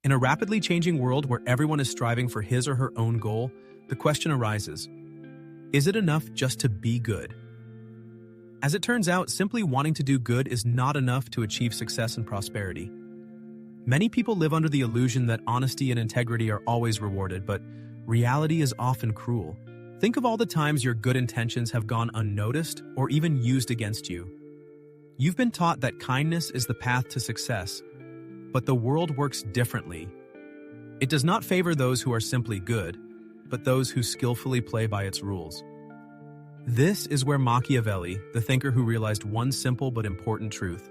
In a rapidly changing world where everyone is striving for his or her own goal, the question arises, is it enough just to be good? As it turns out, simply wanting to do good is not enough to achieve success and prosperity. Many people live under the illusion that honesty and integrity are always rewarded, but reality is often cruel. Think of all the times your good intentions have gone unnoticed or even used against you. You've been taught that kindness is the path to success, but the world works differently. It does not favor those who are simply good, but those who skillfully play by its rules. This is where Machiavelli, the thinker who realized one simple but important truth: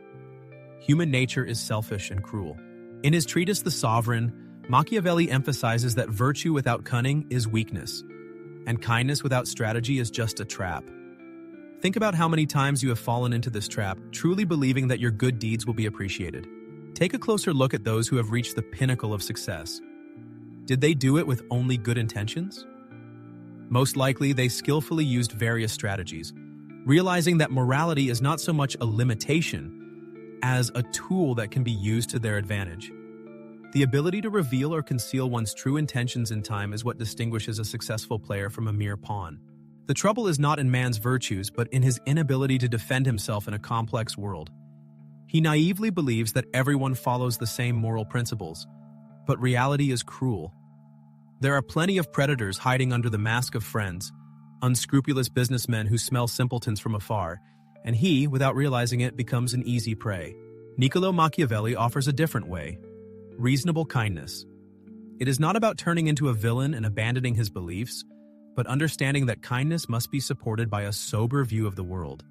human nature is selfish and cruel. In his treatise The Sovereign, Machiavelli emphasizes that virtue without cunning is weakness, and kindness without strategy is just a trap. Think about how many times you have fallen into this trap, truly believing that your good deeds will be appreciated. Take a closer look at those who have reached the pinnacle of success. Did they do it with only good intentions? Most likely, they skillfully used various strategies, realizing that morality is not so much a limitation as a tool that can be used to their advantage. The ability to reveal or conceal one's true intentions in time is what distinguishes a successful player from a mere pawn. The trouble is not in man's virtues, but in his inability to defend himself in a complex world. He naively believes that everyone follows the same moral principles, but reality is cruel. There are plenty of predators hiding under the mask of friends, unscrupulous businessmen who smell simpletons from afar, and he, without realizing it, becomes an easy prey. Niccolò Machiavelli offers a different way: reasonable kindness. It is not about turning into a villain and abandoning his beliefs, but understanding that kindness must be supported by a sober view of the world.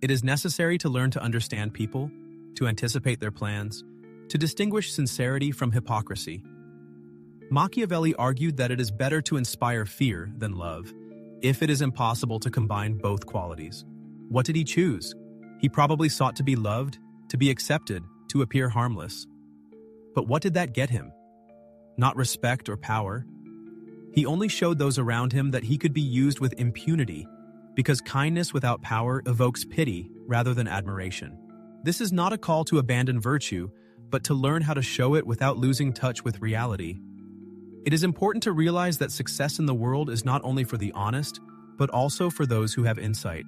It is necessary to learn to understand people, to anticipate their plans, to distinguish sincerity from hypocrisy. Machiavelli argued that it is better to inspire fear than love, if it is impossible to combine both qualities. What did he choose? He probably sought to be loved, to be accepted, to appear harmless. But what did that get him? Not respect or power. He only showed those around him that he could be used with impunity, because kindness without power evokes pity rather than admiration. This is not a call to abandon virtue, but to learn how to show it without losing touch with reality. It is important to realize that success in the world is not only for the honest, but also for those who have insight.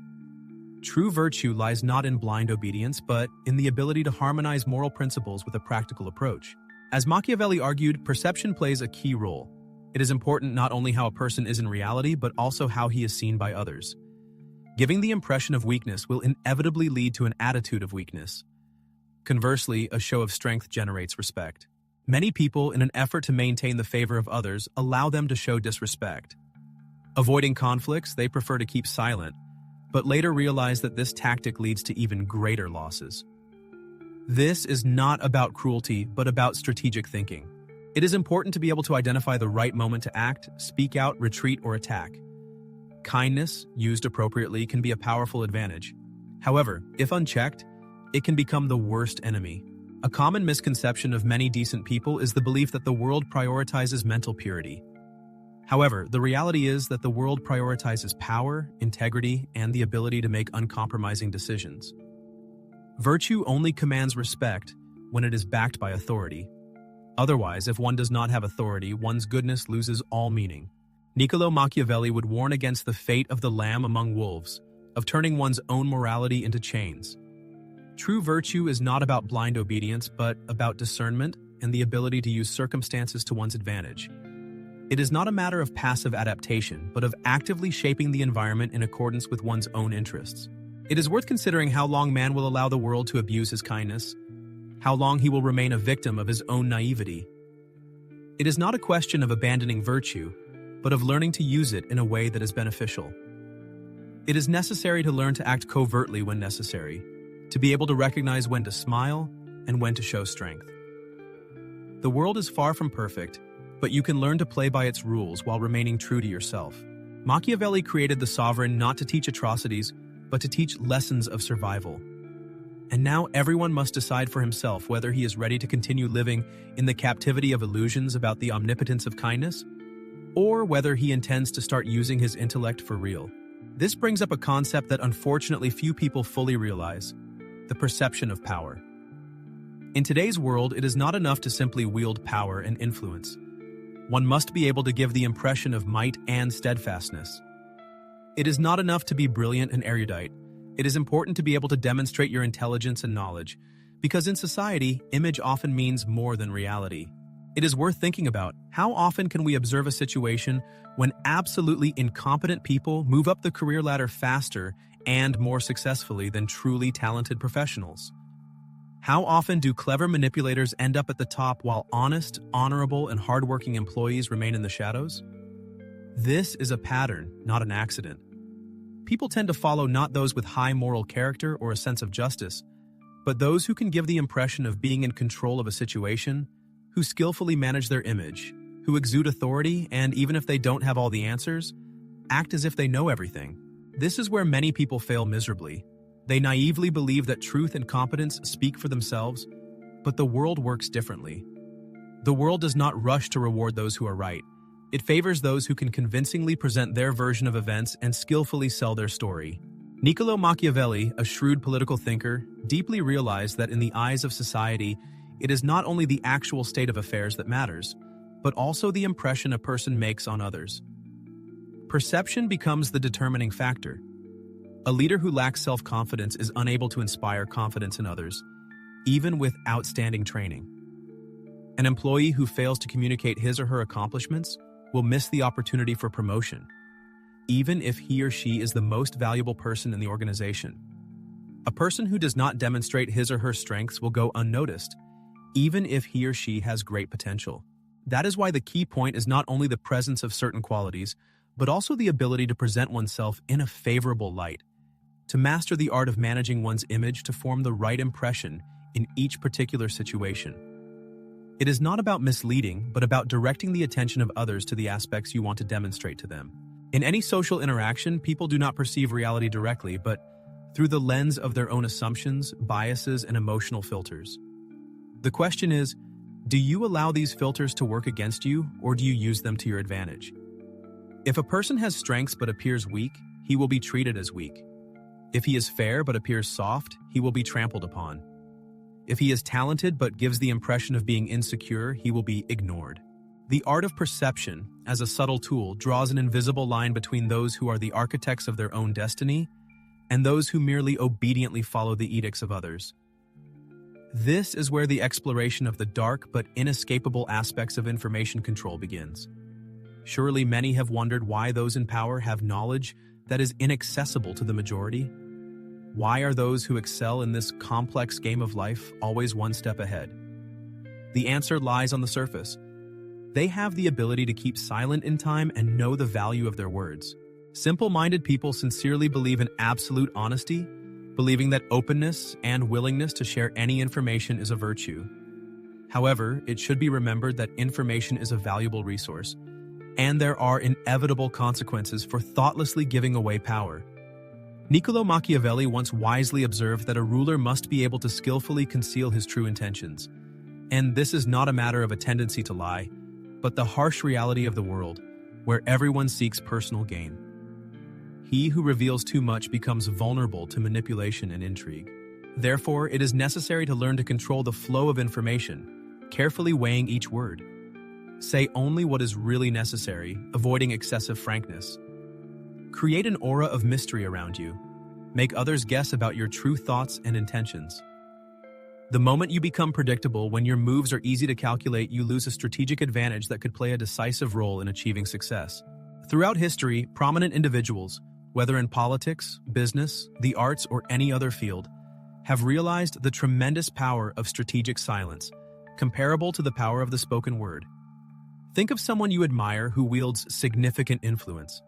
True virtue lies not in blind obedience, but in the ability to harmonize moral principles with a practical approach. As Machiavelli argued, perception plays a key role. It is important not only how a person is in reality, but also how he is seen by others. Giving the impression of weakness will inevitably lead to an attitude of weakness. Conversely, a show of strength generates respect. Many people, in an effort to maintain the favor of others, allow them to show disrespect. Avoiding conflicts, they prefer to keep silent, but later realize that this tactic leads to even greater losses. This is not about cruelty, but about strategic thinking. It is important to be able to identify the right moment to act, speak out, retreat, or attack. Kindness, used appropriately, can be a powerful advantage. However, if unchecked, it can become the worst enemy. A common misconception of many decent people is the belief that the world prioritizes mental purity. However, the reality is that the world prioritizes power, integrity, and the ability to make uncompromising decisions. Virtue only commands respect when it is backed by authority. Otherwise, if one does not have authority, one's goodness loses all meaning. Niccolò Machiavelli would warn against the fate of the lamb among wolves, of turning one's own morality into chains. True virtue is not about blind obedience, but about discernment and the ability to use circumstances to one's advantage. It is not a matter of passive adaptation, but of actively shaping the environment in accordance with one's own interests. It is worth considering how long man will allow the world to abuse his kindness, how long he will remain a victim of his own naivety. It is not a question of abandoning virtue, but of learning to use it in a way that is beneficial. It is necessary to learn to act covertly when necessary, to be able to recognize when to smile and when to show strength. The world is far from perfect, but you can learn to play by its rules while remaining true to yourself. Machiavelli created The Sovereign not to teach atrocities, but to teach lessons of survival. And now everyone must decide for himself whether he is ready to continue living in the captivity of illusions about the omnipotence of kindness, or whether he intends to start using his intellect for real. This brings up a concept that unfortunately few people fully realize: the perception of power. In today's world, it is not enough to simply wield power and influence. One must be able to give the impression of might and steadfastness. It is not enough to be brilliant and erudite. It is important to be able to demonstrate your intelligence and knowledge, because in society, image often means more than reality. It is worth thinking about how often can we observe a situation when absolutely incompetent people move up the career ladder faster and more successfully than truly talented professionals. How often do clever manipulators end up at the top while honest, honorable, and hardworking employees remain in the shadows? This is a pattern, not an accident. People tend to follow not those with high moral character or a sense of justice, but those who can give the impression of being in control of a situation, who skillfully manage their image, who exude authority, and even if they don't have all the answers, act as if they know everything. This is where many people fail miserably. They naively believe that truth and competence speak for themselves, but the world works differently. The world does not rush to reward those who are right. It favors those who can convincingly present their version of events and skillfully sell their story. Niccolo Machiavelli, a shrewd political thinker, deeply realized that in the eyes of society, it is not only the actual state of affairs that matters, but also the impression a person makes on others. Perception becomes the determining factor. A leader who lacks self-confidence is unable to inspire confidence in others, even with outstanding training. An employee who fails to communicate his or her accomplishments will miss the opportunity for promotion, even if he or she is the most valuable person in the organization. A person who does not demonstrate his or her strengths will go unnoticed, even if he or she has great potential. That is why the key point is not only the presence of certain qualities, but also the ability to present oneself in a favorable light, to master the art of managing one's image to form the right impression in each particular situation. It is not about misleading, but about directing the attention of others to the aspects you want to demonstrate to them. In any social interaction, people do not perceive reality directly, but through the lens of their own assumptions, biases, and emotional filters. The question is, do you allow these filters to work against you, or do you use them to your advantage? If a person has strengths but appears weak, he will be treated as weak. If he is fair but appears soft, he will be trampled upon. If he is talented but gives the impression of being insecure, he will be ignored. The art of perception, as a subtle tool, draws an invisible line between those who are the architects of their own destiny and those who merely obediently follow the edicts of others. This is where the exploration of the dark but inescapable aspects of information control begins. Surely many have wondered why those in power have knowledge that is inaccessible to the majority. Why are those who excel in this complex game of life always one step ahead? The answer lies on the surface. They have the ability to keep silent in time and know the value of their words. Simple-minded people sincerely believe in absolute honesty, believing that openness and willingness to share any information is a virtue. However, it should be remembered that information is a valuable resource, and there are inevitable consequences for thoughtlessly giving away power. Niccolo Machiavelli once wisely observed that a ruler must be able to skillfully conceal his true intentions. And this is not a matter of a tendency to lie, but the harsh reality of the world, where everyone seeks personal gain. He who reveals too much becomes vulnerable to manipulation and intrigue. Therefore, it is necessary to learn to control the flow of information, carefully weighing each word. Say only what is really necessary, avoiding excessive frankness. Create an aura of mystery around you. Make others guess about your true thoughts and intentions. The moment you become predictable, when your moves are easy to calculate, you lose a strategic advantage that could play a decisive role in achieving success. Throughout history, prominent individuals, whether in politics, business, the arts, or any other field, have realized the tremendous power of strategic silence, comparable to the power of the spoken word. Think of someone you admire who wields significant influence.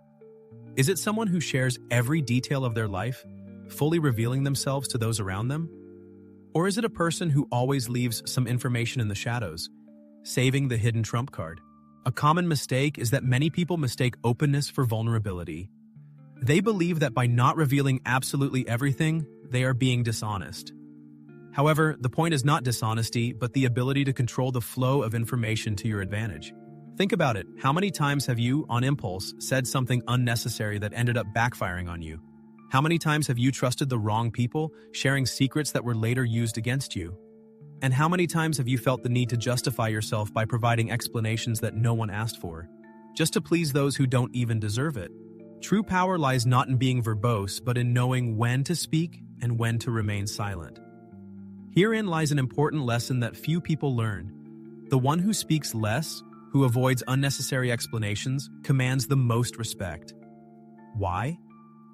Is it someone who shares every detail of their life, fully revealing themselves to those around them? Or is it a person who always leaves some information in the shadows, saving the hidden trump card? A common mistake is that many people mistake openness for vulnerability. They believe that by not revealing absolutely everything, they are being dishonest. However, the point is not dishonesty, but the ability to control the flow of information to your advantage. Think about it. How many times have you, on impulse, said something unnecessary that ended up backfiring on you? How many times have you trusted the wrong people, sharing secrets that were later used against you? And how many times have you felt the need to justify yourself by providing explanations that no one asked for, just to please those who don't even deserve it? True power lies not in being verbose, but in knowing when to speak and when to remain silent. Herein lies an important lesson that few people learn. The one who speaks less, who avoids unnecessary explanations, commands the most respect. Why?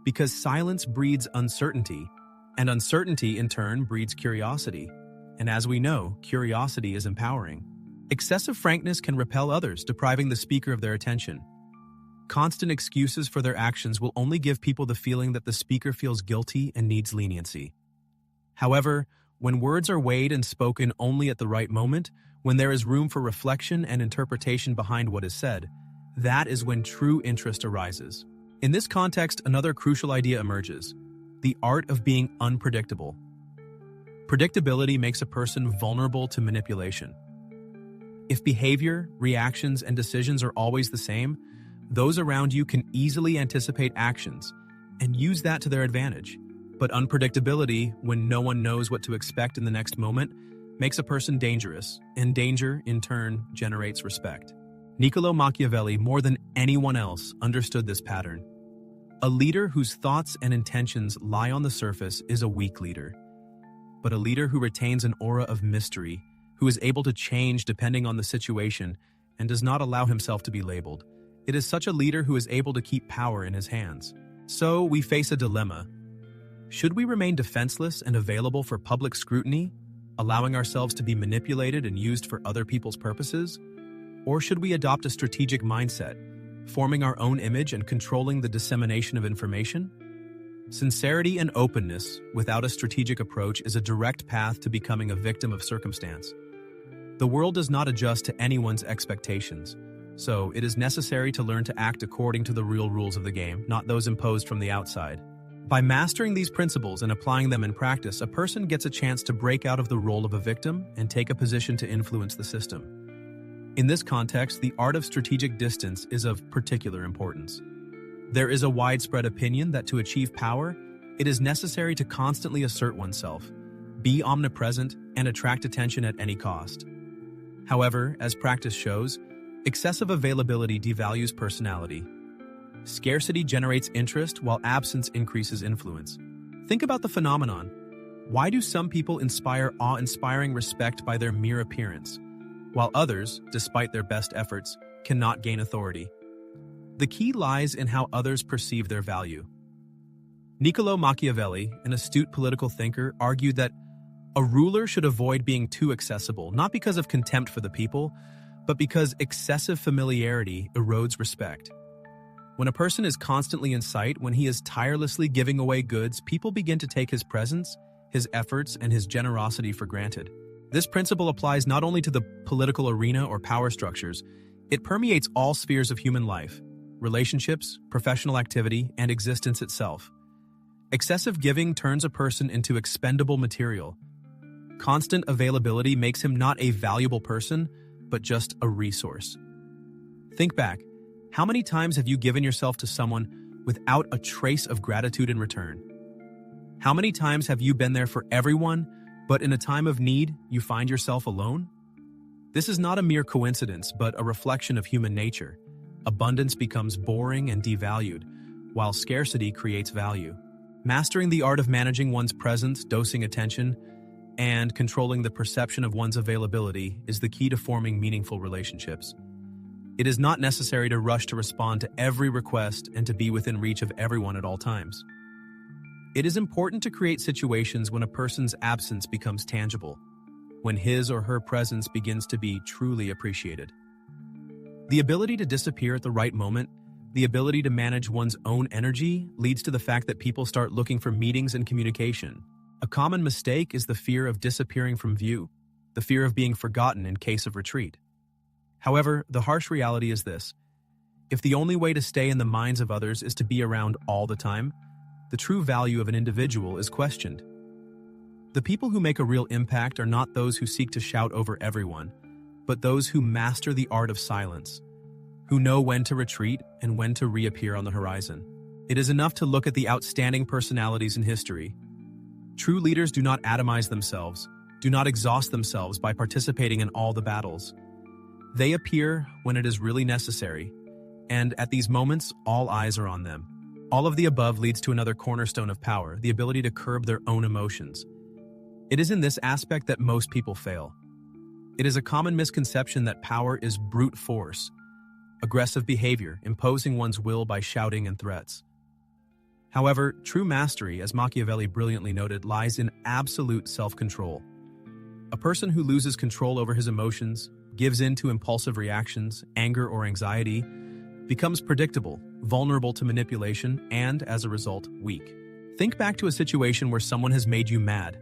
Because silence breeds uncertainty, and uncertainty in turn breeds curiosity. And as we know, curiosity is empowering. Excessive frankness can repel others, depriving the speaker of their attention. Constant excuses for their actions will only give people the feeling that the speaker feels guilty and needs leniency. However, when words are weighed and spoken only at the right moment, when there is room for reflection and interpretation behind what is said, that is when true interest arises. In this context, another crucial idea emerges: the art of being unpredictable. Predictability makes a person vulnerable to manipulation. If behavior, reactions, and decisions are always the same, those around you can easily anticipate actions and use that to their advantage. But unpredictability, when no one knows what to expect in the next moment, makes a person dangerous, and danger, in turn, generates respect. Niccolo Machiavelli, more than anyone else, understood this pattern. A leader whose thoughts and intentions lie on the surface is a weak leader. But a leader who retains an aura of mystery, who is able to change depending on the situation, and does not allow himself to be labeled, it is such a leader who is able to keep power in his hands. So we face a dilemma. Should we remain defenseless and available for public scrutiny, allowing ourselves to be manipulated and used for other people's purposes? Or should we adopt a strategic mindset, forming our own image and controlling the dissemination of information? Sincerity and openness, without a strategic approach, is a direct path to becoming a victim of circumstance. The world does not adjust to anyone's expectations, so it is necessary to learn to act according to the real rules of the game, not those imposed from the outside. By mastering these principles and applying them in practice, a person gets a chance to break out of the role of a victim and take a position to influence the system. In this context, the art of strategic distance is of particular importance. There is a widespread opinion that to achieve power, it is necessary to constantly assert oneself, be omnipresent, and attract attention at any cost. However, as practice shows, excessive availability devalues personality. Scarcity generates interest while absence increases influence. Think about the phenomenon. Why do some people inspire awe-inspiring respect by their mere appearance, while others, despite their best efforts, cannot gain authority? The key lies in how others perceive their value. Niccolo Machiavelli, an astute political thinker, argued that a ruler should avoid being too accessible, not because of contempt for the people, but because excessive familiarity erodes respect. When a person is constantly in sight, when he is tirelessly giving away goods, people begin to take his presence, his efforts, and his generosity for granted. This principle applies not only to the political arena or power structures, it permeates all spheres of human life: relationships, professional activity, and existence itself. Excessive giving turns a person into expendable material. Constant availability makes him not a valuable person, but just a resource. Think back. How many times have you given yourself to someone without a trace of gratitude in return? How many times have you been there for everyone, but in a time of need, you find yourself alone? This is not a mere coincidence, but a reflection of human nature. Abundance becomes boring and devalued, while scarcity creates value. Mastering the art of managing one's presence, dosing attention, and controlling the perception of one's availability is the key to forming meaningful relationships. It is not necessary to rush to respond to every request and to be within reach of everyone at all times. It is important to create situations when a person's absence becomes tangible, when his or her presence begins to be truly appreciated. The ability to disappear at the right moment, the ability to manage one's own energy, leads to the fact that people start looking for meetings and communication. A common mistake is the fear of disappearing from view, the fear of being forgotten in case of retreat. However, the harsh reality is this: if the only way to stay in the minds of others is to be around all the time, the true value of an individual is questioned. The people who make a real impact are not those who seek to shout over everyone, but those who master the art of silence, who know when to retreat and when to reappear on the horizon. It is enough to look at the outstanding personalities in history. True leaders do not atomize themselves, do not exhaust themselves by participating in all the battles. They appear when it is really necessary, and at these moments, all eyes are on them. All of the above leads to another cornerstone of power, the ability to curb their own emotions. It is in this aspect that most people fail. It is a common misconception that power is brute force, aggressive behavior, imposing one's will by shouting and threats. However, true mastery, as Machiavelli brilliantly noted, lies in absolute self-control. A person who loses control over his emotions, gives in to impulsive reactions, anger or anxiety, becomes predictable, vulnerable to manipulation, and, as a result, weak. Think back to a situation where someone has made you mad.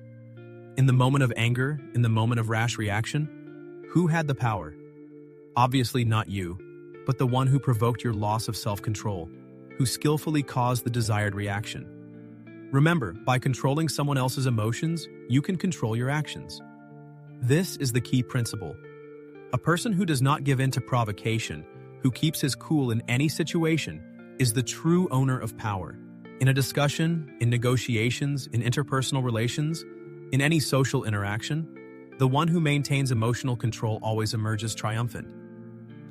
In the moment of anger, in the moment of rash reaction, who had the power? Obviously not you, but the one who provoked your loss of self-control, who skillfully caused the desired reaction. Remember, by controlling someone else's emotions, you can control your actions. This is the key principle. A person who does not give in to provocation, who keeps his cool in any situation, is the true owner of power. In a discussion, in negotiations, in interpersonal relations, in any social interaction, the one who maintains emotional control always emerges triumphant.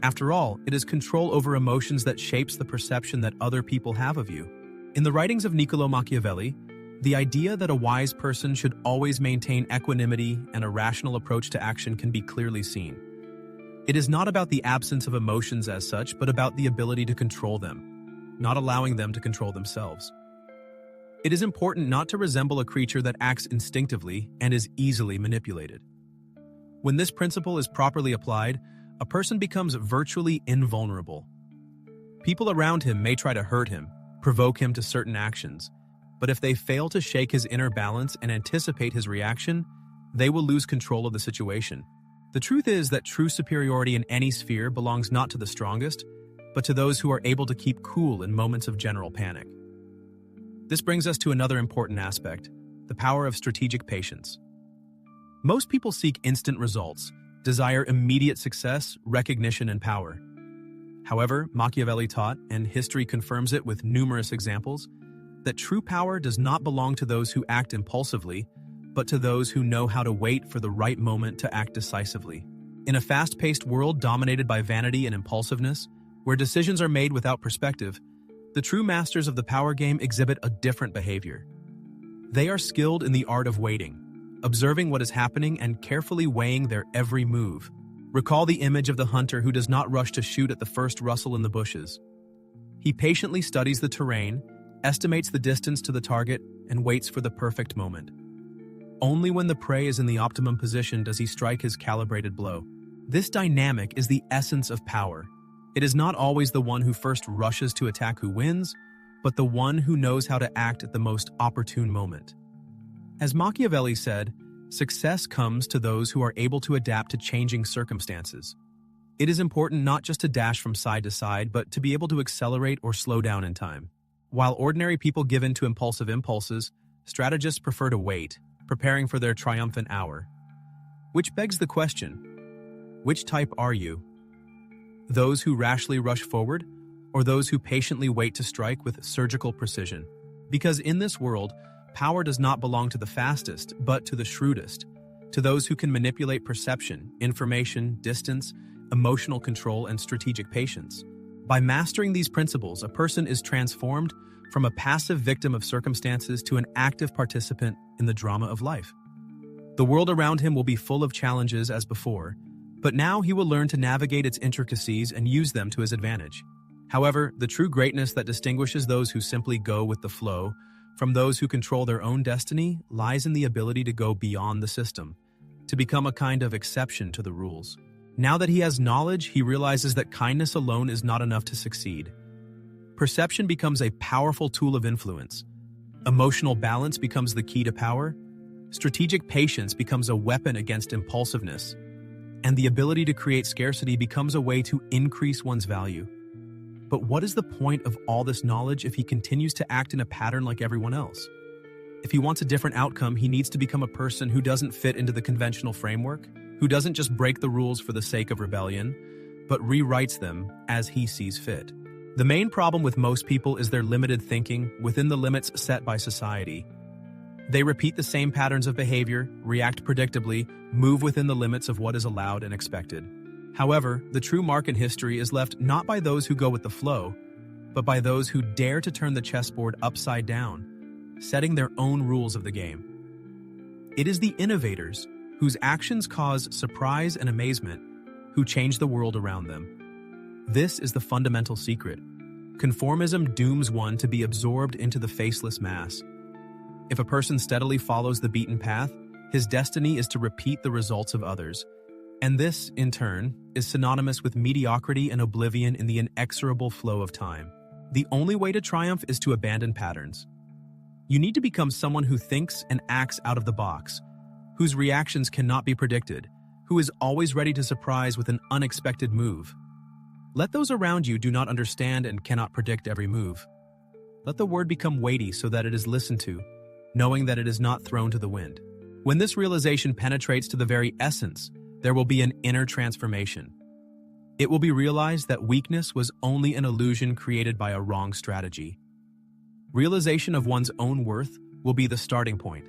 After all, it is control over emotions that shapes the perception that other people have of you. In the writings of Niccolò Machiavelli, the idea that a wise person should always maintain equanimity and a rational approach to action can be clearly seen. It is not about the absence of emotions as such, but about the ability to control them, not allowing them to control themselves. It is important not to resemble a creature that acts instinctively and is easily manipulated. When this principle is properly applied, a person becomes virtually invulnerable. People around him may try to hurt him, provoke him to certain actions, but if they fail to shake his inner balance and anticipate his reaction, they will lose control of the situation. The truth is that true superiority in any sphere belongs not to the strongest, but to those who are able to keep cool in moments of general panic. This brings us to another important aspect, the power of strategic patience. Most people seek instant results, desire immediate success, recognition, and power. However, Machiavelli taught, and history confirms it with numerous examples, that true power does not belong to those who act impulsively, but to those who know how to wait for the right moment to act decisively. In a fast-paced world dominated by vanity and impulsiveness, where decisions are made without perspective, the true masters of the power game exhibit a different behavior. They are skilled in the art of waiting, observing what is happening and carefully weighing their every move. Recall the image of the hunter who does not rush to shoot at the first rustle in the bushes. He patiently studies the terrain, estimates the distance to the target, and waits for the perfect moment. Only when the prey is in the optimum position does he strike his calibrated blow. This dynamic is the essence of power. It is not always the one who first rushes to attack who wins, but the one who knows how to act at the most opportune moment. As Machiavelli said, success comes to those who are able to adapt to changing circumstances. It is important not just to dash from side to side, but to be able to accelerate or slow down in time. While ordinary people give in to impulsive impulses, strategists prefer to wait, preparing for their triumphant hour. Which begs the question, which type are you? Those who rashly rush forward, or those who patiently wait to strike with surgical precision? Because in this world, power does not belong to the fastest, but to the shrewdest, to those who can manipulate perception, information, distance, emotional control, and strategic patience. By mastering these principles, a person is transformed from a passive victim of circumstances to an active participant in the drama of life. The world around him will be full of challenges as before, but now he will learn to navigate its intricacies and use them to his advantage. However, the true greatness that distinguishes those who simply go with the flow from those who control their own destiny lies in the ability to go beyond the system, to become a kind of exception to the rules. Now that he has knowledge, he realizes that kindness alone is not enough to succeed. Perception becomes a powerful tool of influence. Emotional balance becomes the key to power. Strategic patience becomes a weapon against impulsiveness. And the ability to create scarcity becomes a way to increase one's value. But what is the point of all this knowledge if he continues to act in a pattern like everyone else? If he wants a different outcome, he needs to become a person who doesn't fit into the conventional framework, who doesn't just break the rules for the sake of rebellion, but rewrites them as he sees fit. The main problem with most people is their limited thinking within the limits set by society. They repeat the same patterns of behavior, react predictably, move within the limits of what is allowed and expected. However, the true mark in history is left not by those who go with the flow, but by those who dare to turn the chessboard upside down, setting their own rules of the game. It is the innovators, whose actions cause surprise and amazement, who change the world around them. This is the fundamental secret. Conformism dooms one to be absorbed into the faceless mass. If a person steadily follows the beaten path, his destiny is to repeat the results of others. And this, in turn, is synonymous with mediocrity and oblivion in the inexorable flow of time. The only way to triumph is to abandon patterns. You need to become someone who thinks and acts out of the box, whose reactions cannot be predicted, who is always ready to surprise with an unexpected move. Let those around you do not understand and cannot predict every move. Let the word become weighty so that it is listened to, knowing that it is not thrown to the wind. When this realization penetrates to the very essence, there will be an inner transformation. It will be realized that weakness was only an illusion created by a wrong strategy. Realization of one's own worth will be the starting point.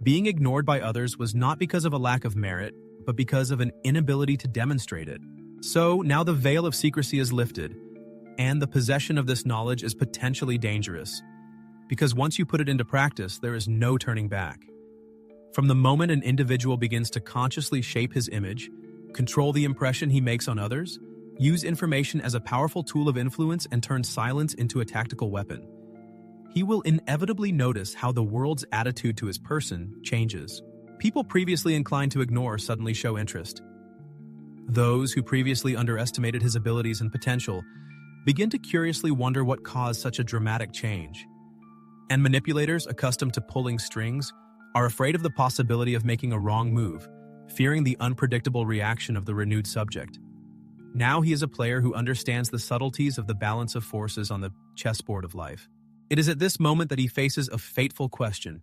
Being ignored by others was not because of a lack of merit, but because of an inability to demonstrate it. So now the veil of secrecy is lifted, and the possession of this knowledge is potentially dangerous, because once you put it into practice, there is no turning back. From the moment an individual begins to consciously shape his image, control the impression he makes on others, use information as a powerful tool of influence, and turn silence into a tactical weapon, he will inevitably notice how the world's attitude to his person changes. People previously inclined to ignore suddenly show interest. Those who previously underestimated his abilities and potential begin to curiously wonder what caused such a dramatic change. And manipulators accustomed to pulling strings are afraid of the possibility of making a wrong move, fearing the unpredictable reaction of the renewed subject. Now he is a player who understands the subtleties of the balance of forces on the chessboard of life. It is at this moment that he faces a fateful question.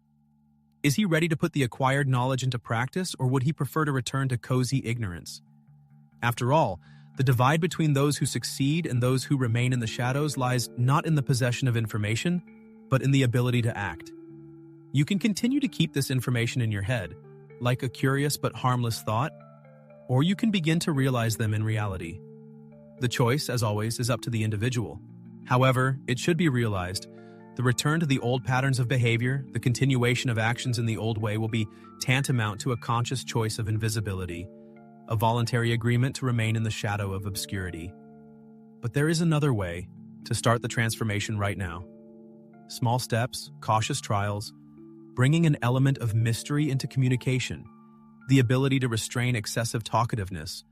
Is he ready to put the acquired knowledge into practice, or would he prefer to return to cozy ignorance? After all, the divide between those who succeed and those who remain in the shadows lies not in the possession of information, but in the ability to act. You can continue to keep this information in your head, like a curious but harmless thought, or you can begin to realize them in reality. The choice, as always, is up to the individual. However, it should be realized, the return to the old patterns of behavior, the continuation of actions in the old way will be tantamount to a conscious choice of invisibility, a voluntary agreement to remain in the shadow of obscurity. But there is another way to start the transformation right now. Small steps, cautious trials, bringing an element of mystery into communication, the ability to restrain excessive talkativeness,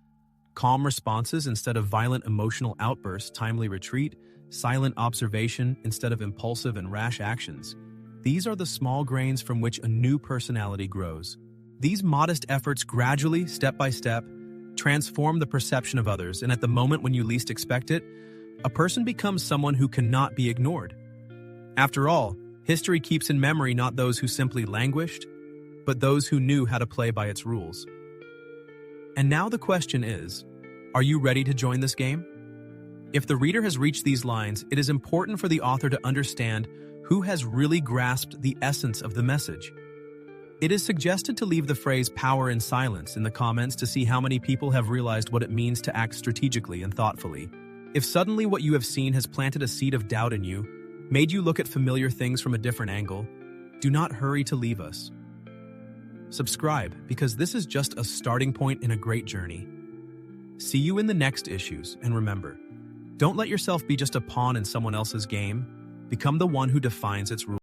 calm responses instead of violent emotional outbursts, timely retreat, silent observation instead of impulsive and rash actions. These are the small grains from which a new personality grows. These modest efforts gradually, step by step, transform the perception of others, and at the moment when you least expect it, a person becomes someone who cannot be ignored. After all, history keeps in memory not those who simply languished, but those who knew how to play by its rules. And now the question is, are you ready to join this game? If the reader has reached these lines, it is important for the author to understand who has really grasped the essence of the message. It is suggested to leave the phrase "power in silence" in the comments to see how many people have realized what it means to act strategically and thoughtfully. If suddenly what you have seen has planted a seed of doubt in you, made you look at familiar things from a different angle, do not hurry to leave us. Subscribe, because this is just a starting point in a great journey. See you in the next issues, and remember, don't let yourself be just a pawn in someone else's game. Become the one who defines its rules.